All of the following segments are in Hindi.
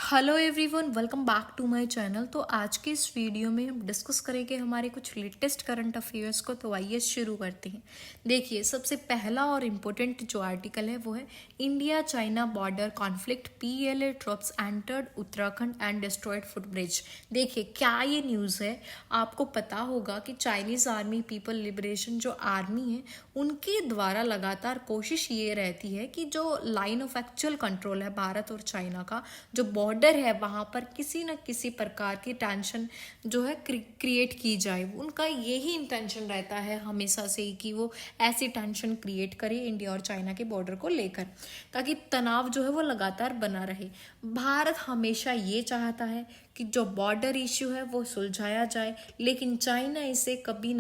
Hello everyone, welcome back to my channel. तो आज के इस वीडियो में हम डिस्कस करेंगे हमारे कुछ लेटेस्ट करंट अफेयर्स को। तो आइए शुरू करते हैं। देखिए, सबसे पहला और इम्पोर्टेंट जो आर्टिकल है वो है India China border conflict, PLA troops entered Uttarakhand and destroyed footbridge. देखिए, क्या ये न्यूज़ है। आपको पता होगा कि चाइनीज़ आर्मी पीपल लिबरेशन जो आर्मी है उनके द्वारा लगातार कोशिश ये रहती है कि जो लाइन ऑफ एक्चुअल कंट्रोल है भारत और चाइना का, जो बॉर्डर है वहाँ पर किसी न किसी प्रकार की टेंशन जो है क्रिएट की जाए। उनका यही इंटेंशन रहता है हमेशा से ही कि वो ऐसी टेंशन क्रिएट करे इंडिया और चाइना के बॉर्डर को लेकर, ताकि तनाव जो है वो लगातार बना रहे। भारत हमेशा ये चाहता है कि जो बॉर्डर इश्यू है वो सुलझाया जाए, लेकिन चाइना इसे कभी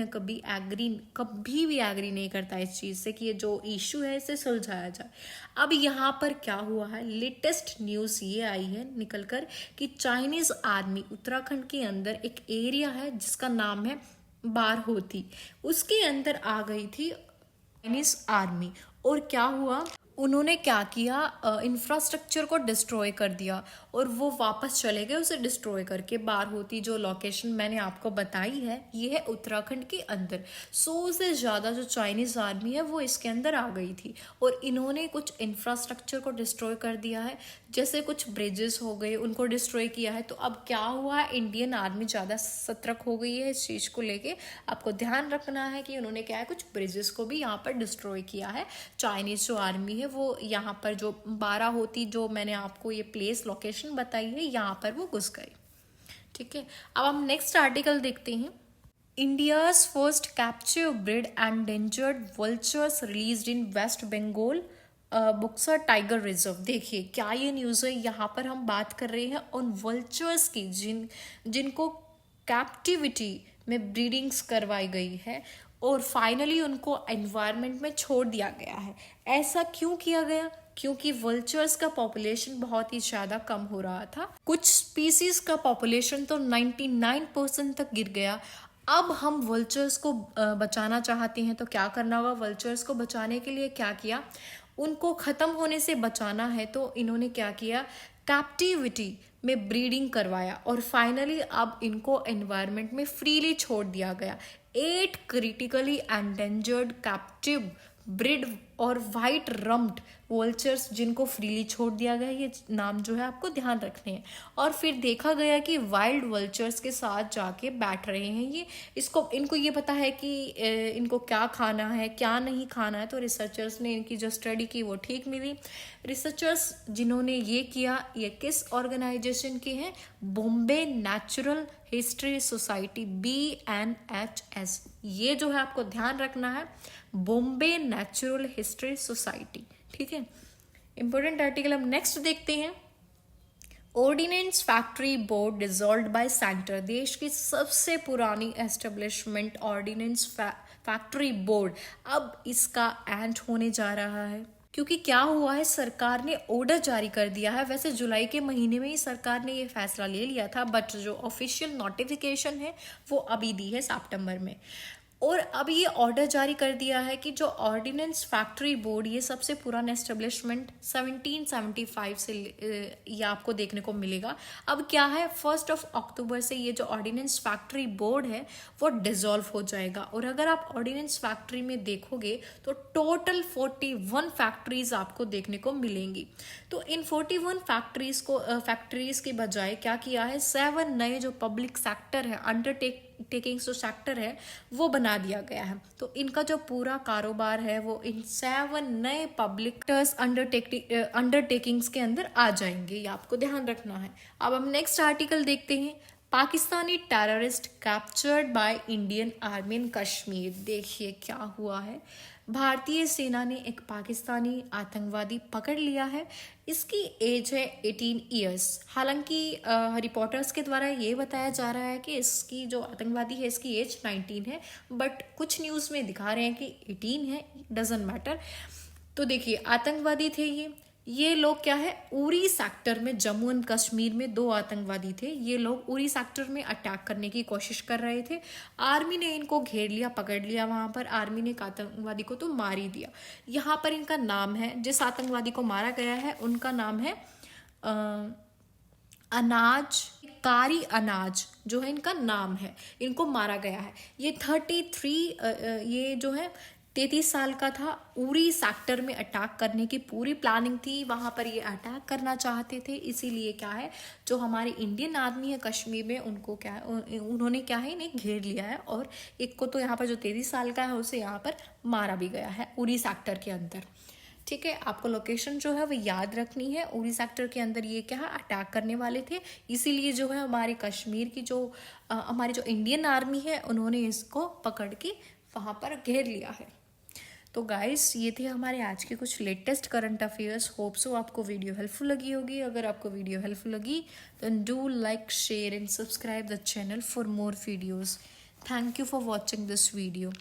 भी एग्री नहीं करता इस चीज़ से कि ये जो इश्यू है इसे सुलझाया जाए। अब यहाँ पर क्या हुआ है, लेटेस्ट न्यूज़ ये आई है निकलकर कि चाइनीज़ आर्मी उत्तराखंड के अंदर एक एरिया है जिसका नाम है बारहोती, उसके अंदर आ गई थी चाइनीज़ आर्मी। और क्या हुआ, उन्होंने क्या किया, इंफ्रास्ट्रक्चर को डिस्ट्रॉय कर दिया और वो वापस चले गए उसे डिस्ट्रॉय करके। बारहोती जो लोकेशन मैंने आपको बताई है ये है उत्तराखंड के अंदर। 100 से ज़्यादा जो चाइनीज़ आर्मी है वो इसके अंदर आ गई थी और इन्होंने कुछ इंफ्रास्ट्रक्चर को डिस्ट्रॉय कर दिया है, जैसे कुछ ब्रिजेस हो गए उनको डिस्ट्रॉय किया है। तो अब क्या हुआ है, इंडियन आर्मी ज़्यादा सतर्क हो गई है इस चीज़ को लेके। आपको ध्यान रखना है कि उन्होंने क्या है, कुछ ब्रिजेस को भी यहाँ पर डिस्ट्रॉय किया है। चाइनीज़ जो आर्मी है वो यहाँ पर जो बारहोती जो मैंने आपको ये प्लेस लोकेशन बताई है यहाँ पर वो घुस गए। ठीक है, अब हम नेक्स्ट आर्टिकल देखते हैं। India's first captive bred endangered vultures released in West Bengal Buxa tiger reserve. देखिए, क्या ये न्यूज़ है। यहाँ पर हम बात कर रहे हैं उन वल्चर्स की जिनको कैप्टिविटी में ब्रीडिंग्स करवाई गई है और फाइनली उनको एनवायरनमेंट में छोड़ दिया गया है। ऐसा क्यों किया गया, क्योंकि वल्चर्स का पॉपुलेशन बहुत ही ज़्यादा कम हो रहा था। कुछ स्पीसीज का पॉपुलेशन तो 99% तक गिर गया। अब हम वल्चर्स को बचाना चाहते हैं तो क्या करना होगा, वल्चर्स को बचाने के लिए क्या किया, उनको ख़त्म होने से बचाना है तो इन्होंने क्या किया, कैप्टिविटी में ब्रीडिंग करवाया और फाइनली अब इनको एनवायरनमेंट में फ्रीली छोड़ दिया गया। 8 क्रिटिकली एंडेंजर्ड कैप्टिव ब्रिड और वाइट रम्ड वोल्चर्स जिनको फ्रीली छोड़ दिया गया, ये नाम जो है आपको ध्यान रखने हैं। और फिर देखा गया कि वाइल्ड वल्चर्स के साथ जाके बैठ रहे हैं ये, इनको ये पता है कि इनको क्या खाना है क्या नहीं खाना है। तो रिसर्चर्स ने इनकी जो स्टडी की वो ठीक मिली। रिसर्चर्स जिन्होंने ये किया ये किस ऑर्गेनाइजेशन के हैं, Bombay natural history society, BNHS। ये जो है आपको ध्यान रखना है, बॉम्बे नेचुरल हिस्ट्री सोसाइटी। ठीक है, इंपॉर्टेंट आर्टिकल। हम नेक्स्ट देखते हैं। Ordnance factory board dissolved bye centre. देश की सबसे पुरानी एस्टेब्लिशमेंट ऑर्डिनेंस फैक्ट्री बोर्ड, अब इसका एंड होने जा रहा है। क्योंकि क्या हुआ है, सरकार ने ऑर्डर जारी कर दिया है। वैसे जुलाई के महीने में ही सरकार ने ये फैसला ले लिया था, बट जो ऑफिशियल नोटिफिकेशन है वो अभी दी है सितंबर में। और अब ये ऑर्डर जारी कर दिया है कि जो ऑर्डिनेंस फैक्ट्री बोर्ड, ये सबसे पुराना एस्टेब्लिशमेंट 1775 से ये आपको देखने को मिलेगा। अब क्या है, 1 अक्टूबर से ये जो ऑर्डिनेंस फैक्ट्री बोर्ड है वो डिसॉल्व हो जाएगा। और अगर आप ऑर्डिनेंस फैक्ट्री में देखोगे तो टोटल 41 फैक्ट्रीज आपको देखने को मिलेंगी। तो इन 41 फैक्ट्रीज के बजाय क्या किया है, 7 नए जो पब्लिक सेक्टर है अंडरटेकिंग्स जो सेक्टर है वो बना दिया गया है। तो इनका जो पूरा कारोबार है वो इन 7 नए पब्लिक अंडरटेकिंग्स के अंदर आ जाएंगे, ये आपको ध्यान रखना है। अब हम नेक्स्ट आर्टिकल देखते हैं। Pakistani terrorist captured by Indian army इन कश्मीर। देखिए क्या हुआ है, भारतीय सेना ने एक पाकिस्तानी आतंकवादी पकड़ लिया है। इसकी एज है 18 ईयर्स। हालांकि रिपोर्टर्स के द्वारा ये बताया जा रहा है कि इसकी जो आतंकवादी है इसकी एज 19 है, बट कुछ न्यूज़ में दिखा रहे हैं कि 18 है, डजेंट मैटर। तो देखिए, आतंकवादी थे ये लोग क्या है, उरी सेक्टर में, जम्मू एंड कश्मीर में 2 आतंकवादी थे। ये लोग उरी सेक्टर में अटैक करने की कोशिश कर रहे थे। आर्मी ने इनको घेर लिया, पकड़ लिया। वहां पर आर्मी ने एक आतंकवादी को तो मार ही दिया। यहाँ पर इनका नाम है, जिस आतंकवादी को मारा गया है उनका नाम है अनाज, कारी अनाज जो है इनका नाम है, इनको मारा गया है। ये 33 ये जो है 33 साल का था। उरी सेक्टर में अटैक करने की पूरी प्लानिंग थी, वहां पर ये अटैक करना चाहते थे। इसीलिए क्या है, जो हमारे इंडियन आर्मी है कश्मीर में, उनको क्या है, उन्होंने क्या है, इन्हें घेर लिया है। और एक को तो यहाँ पर जो 33 साल का है उसे यहाँ पर मारा भी गया है उरी सेक्टर के अंदर। ठीक है, आपको लोकेशन जो है वो याद रखनी है। उरी सेक्टर के अंदर ये क्या है, अटैक करने वाले थे। इसीलिए जो है हमारे कश्मीर की जो हमारी जो इंडियन आर्मी है, उन्होंने इसको पकड़ के वहाँ पर घेर लिया है। तो गाइस, ये थे हमारे आज के कुछ latest current affairs. Hope so आपको वीडियो हेल्पफुल लगी होगी। अगर आपको वीडियो हेल्पफुल लगी तो do like, share and subscribe the channel for more videos. Thank you for watching this video.